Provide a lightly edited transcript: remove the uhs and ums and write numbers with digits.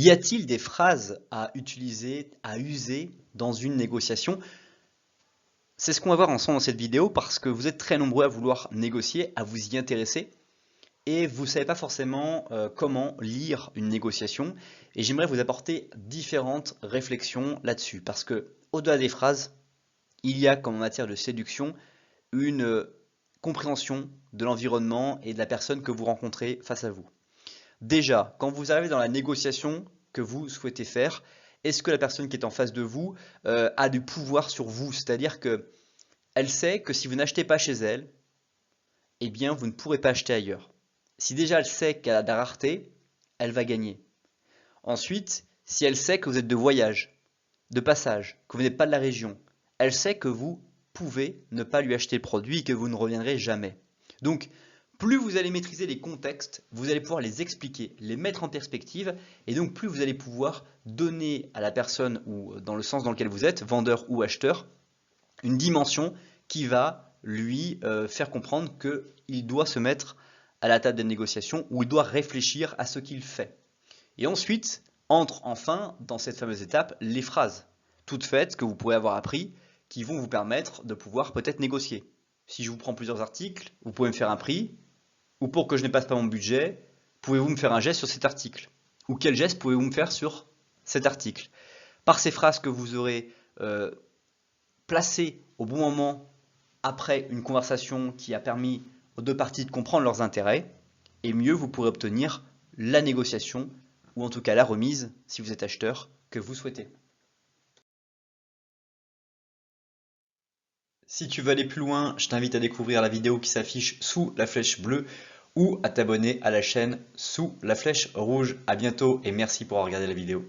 Y a-t-il des phrases à utiliser, à user dans une négociation? C'est ce qu'on va voir ensemble dans cette vidéo parce que vous êtes très nombreux à vouloir négocier, à vous y intéresser et vous ne savez pas forcément comment lire une négociation. Et j'aimerais vous apporter différentes réflexions là-dessus parce que au-delà des phrases, il y a comme en matière de séduction une compréhension de l'environnement et de la personne que vous rencontrez face à vous. Déjà, quand vous arrivez dans la négociation que vous souhaitez faire, est-ce que la personne qui est en face de vous a du pouvoir sur vous? C'est-à-dire que elle sait que si vous n'achetez pas chez elle, eh bien vous ne pourrez pas acheter ailleurs. Si déjà elle sait qu'elle a de la rareté, elle va gagner. Ensuite, si elle sait que vous êtes de voyage, de passage, que vous n'êtes pas de la région, elle sait que vous pouvez ne pas lui acheter le produit et que vous ne reviendrez jamais. Donc, plus vous allez maîtriser les contextes, vous allez pouvoir les expliquer, les mettre en perspective, et donc plus vous allez pouvoir donner à la personne ou dans le sens dans lequel vous êtes, vendeur ou acheteur, une dimension qui va lui faire comprendre qu'il doit se mettre à la table des négociations ou il doit réfléchir à ce qu'il fait. Et ensuite, entrent enfin dans cette fameuse étape les phrases, toutes faites que vous pourrez avoir appris, qui vont vous permettre de pouvoir peut-être négocier. Si je vous prends plusieurs articles, vous pouvez me faire un prix, ou pour que je ne passe pas mon budget, pouvez-vous me faire un geste sur cet article? Ou quel geste pouvez-vous me faire sur cet article? Par ces phrases que vous aurez placées au bon moment après une conversation qui a permis aux deux parties de comprendre leurs intérêts, et mieux vous pourrez obtenir la négociation, ou en tout cas la remise, si vous êtes acheteur, que vous souhaitez. Si tu veux aller plus loin, je t'invite à découvrir la vidéo qui s'affiche sous la flèche bleue ou à t'abonner à la chaîne sous la flèche rouge. À bientôt et merci pour avoir regardé la vidéo.